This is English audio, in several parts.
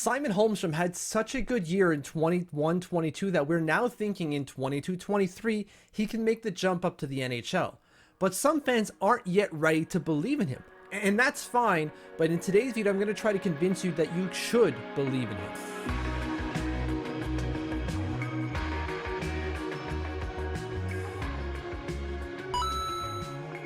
Simon Holmstrom had such a good year in 21-22 that we're now thinking in 22-23 he can make the jump up to the NHL. But some fans aren't yet ready to believe in him. And that's fine, but in today's video I'm going to try to convince you that you should believe in him.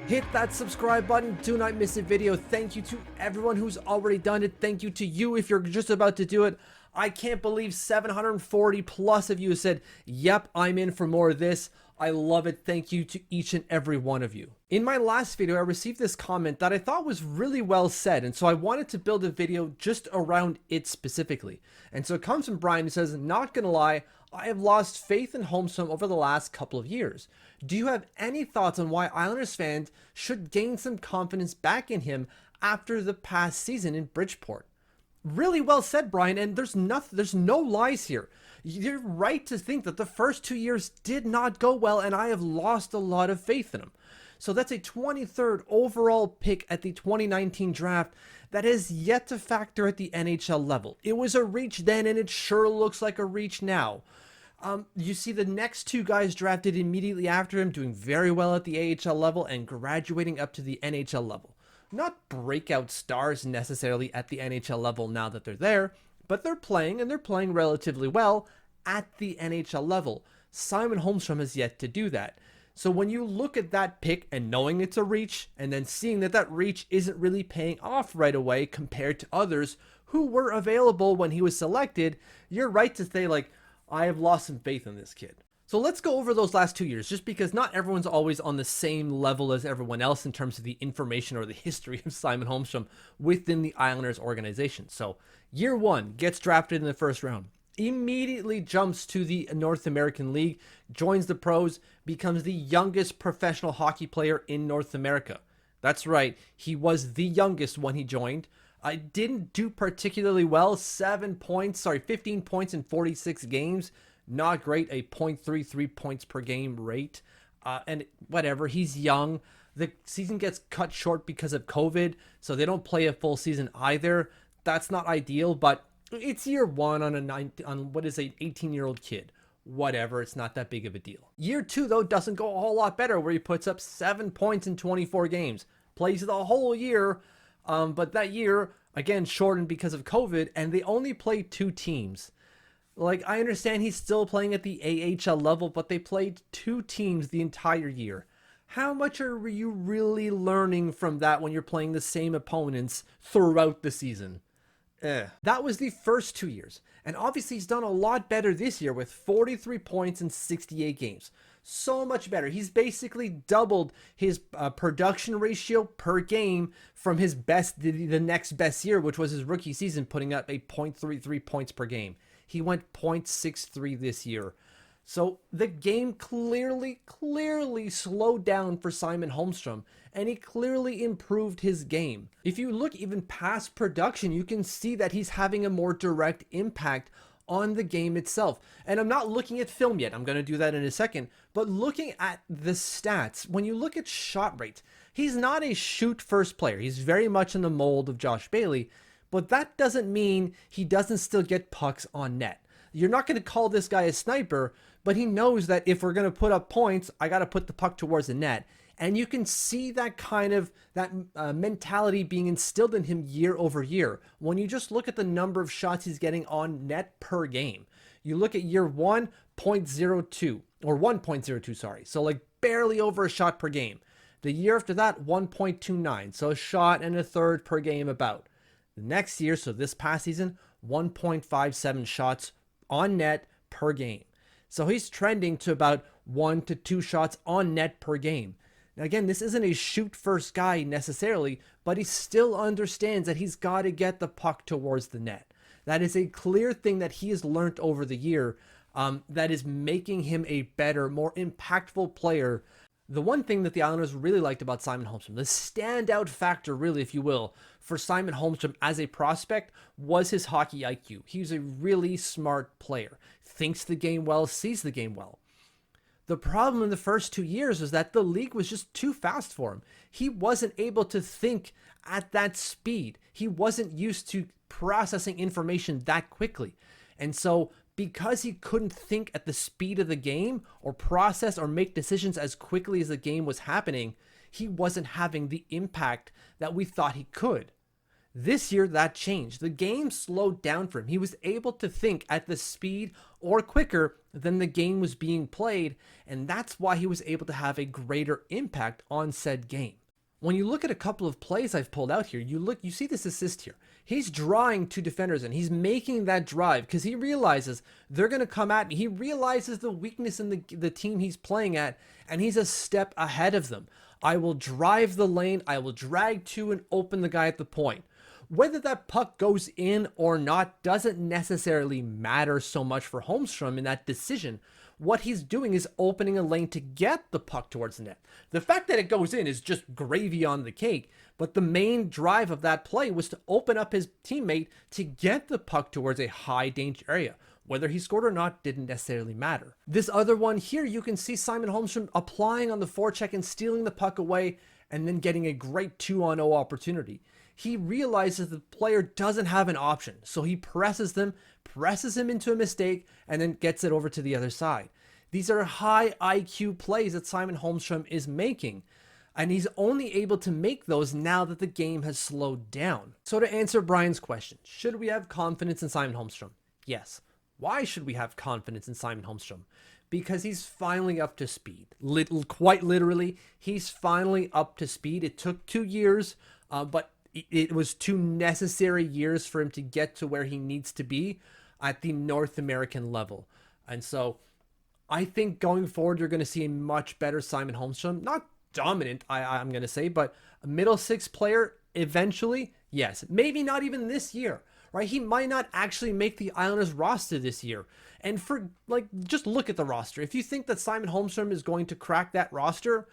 Hit that subscribe button, do not miss a video. Thank you to everyone who's already done it. Thank you to you if you're just about to do it. I can't believe 740 plus of you said, yep, I'm in for more of this. I love it. Thank you to each and every one of you. In my last video, I received this comment that I thought was really well said, and so I wanted to build a video just around it specifically. And so it comes from Brian, who says, not gonna lie, I have lost faith in Holmstrom over the last couple of years. Do you have any thoughts on why Islanders fans should gain some confidence back in him after the past season in Bridgeport? Really well said, Brian, and there's no lies here. You're right to think that the first 2 years did not go well, and I have lost a lot of faith in him. So that's a 23rd overall pick at the 2019 draft that has yet to factor at the NHL level. It was a reach then, and it sure looks like a reach now. You see the next two guys drafted immediately after him doing very well at the AHL level and graduating up to the NHL level. Not breakout stars necessarily at the NHL level now that they're there, but they're playing, and they're playing relatively well at the NHL level. Simon Holmstrom has yet to do that. So when you look at that pick and knowing it's a reach, and then seeing that that reach isn't really paying off right away compared to others who were available when he was selected, you're right to say, like, I have lost some faith in this kid. So let's go over those last 2 years, just because not everyone's always on the same level as everyone else in terms of the information or the history of Simon Holmstrom within the Islanders organization. So year one, gets drafted in the first round, immediately jumps to the North American League, joins the pros, becomes the youngest professional hockey player in North America. That's right, he was the youngest when he joined. I didn't do particularly well, 15 points in 46 games. Not great, a 0.33 points per game rate. And whatever, he's young. The season gets cut short because of COVID, so they don't play a full season either. That's not ideal, but it's year one on what is an 18-year-old kid. Whatever, it's not that big of a deal. Year two, though, doesn't go a whole lot better, where he puts up 7 points in 24 games. Plays the whole year, but that year, again, shortened because of COVID, and they only played 2 teams. Like, I understand he's still playing at the AHL level, but they played 2 teams the entire year. How much are you really learning from that when you're playing the same opponents throughout the season? That was the first 2 years. And obviously he's done a lot better this year with 43 points in 68 games. So much better. He's basically doubled his production ratio per game from his best, the next best year, which was his rookie season, putting up a 0.33 points per game. He went 0.63 this year. So the game clearly slowed down for Simon Holmstrom, and he clearly improved his game. If you look even past production, you can see that he's having a more direct impact on the game itself. And I'm not looking at film yet, I'm going to do that in a second, but looking at the stats, when you look at shot rates, he's not a shoot first player. He's very much in the mold of Josh Bailey, but that doesn't mean he doesn't still get pucks on net. You're not going to call this guy a sniper, but he knows that if we're going to put up points, I got to put the puck towards the net. And you can see that kind of mentality being instilled in him year over year. When you just look at the number of shots he's getting on net per game, you look at year 1, 0.02 or 1.02, sorry. So like barely over a shot per game. The year after that, 1.29. So a shot and a third per game about. The next year, so this past season, 1.57 shots on net per game. So he's trending to about 1 to 2 shots on net per game. Now again, this isn't a shoot first guy necessarily, but he still understands that he's got to get the puck towards the net. That is a clear thing that he has learned over the year that is making him a better, more impactful player. The one thing that the Islanders really liked about Simon Holmstrom, the standout factor really, if you will, for Simon Holmstrom as a prospect was his hockey IQ. He's a really smart player, thinks the game well, sees the game well. The problem in the first 2 years was that the league was just too fast for him. He wasn't able to think at that speed. He wasn't used to processing information that quickly. And so because he couldn't think at the speed of the game or process or make decisions as quickly as the game was happening, he wasn't having the impact that we thought he could. This year, that changed. The game slowed down for him. He was able to think at the speed or quicker than the game was being played, and that's why he was able to have a greater impact on said game. When you look at a couple of plays I've pulled out here, you see this assist here. He's drawing two defenders and he's making that drive because he realizes they're going to come at me. He realizes the weakness in the team he's playing at, and he's a step ahead of them. I will drive the lane, I will drag two and open the guy at the point. Whether that puck goes in or not doesn't necessarily matter so much for Holmstrom in that decision. What he's doing is opening a lane to get the puck towards the net. The fact that it goes in is just gravy on the cake, but the main drive of that play was to open up his teammate to get the puck towards a high danger area. Whether he scored or not didn't necessarily matter. This other one here, you can see Simon Holmstrom applying on the forecheck and stealing the puck away and then getting a great 2-on-0 opportunity. He realizes the player doesn't have an option, so he presses him into a mistake, and then gets it over to the other side. These are high IQ plays that Simon Holmstrom is making, and he's only able to make those now that the game has slowed down. So to answer Brian's question, should we have confidence in Simon Holmstrom? Yes. Why should we have confidence in Simon Holmstrom? Because he's finally up to speed. Quite literally, he's finally up to speed. It took 2 years, but it was 2 necessary years for him to get to where he needs to be at the North American level. And so I think going forward, you're going to see a much better Simon Holmstrom. Not dominant, I'm going to say, but a middle six player eventually, yes. Maybe not even this year, right? He might not actually make the Islanders roster this year. And just look at the roster. If you think that Simon Holmstrom is going to crack that roster,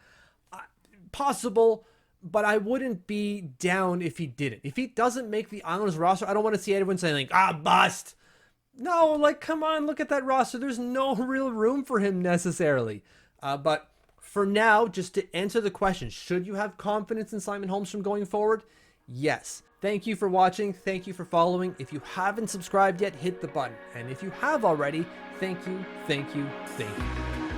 possible, but I wouldn't be down if he didn't. If he doesn't make the Islanders roster, I don't want to see everyone saying bust. No, come on, look at that roster. There's no real room for him necessarily. But for now, just to answer the question, should you have confidence in Simon Holmstrom going forward? Yes. Thank you for watching. Thank you for following. If you haven't subscribed yet, hit the button. And if you have already, thank you, thank you, thank you.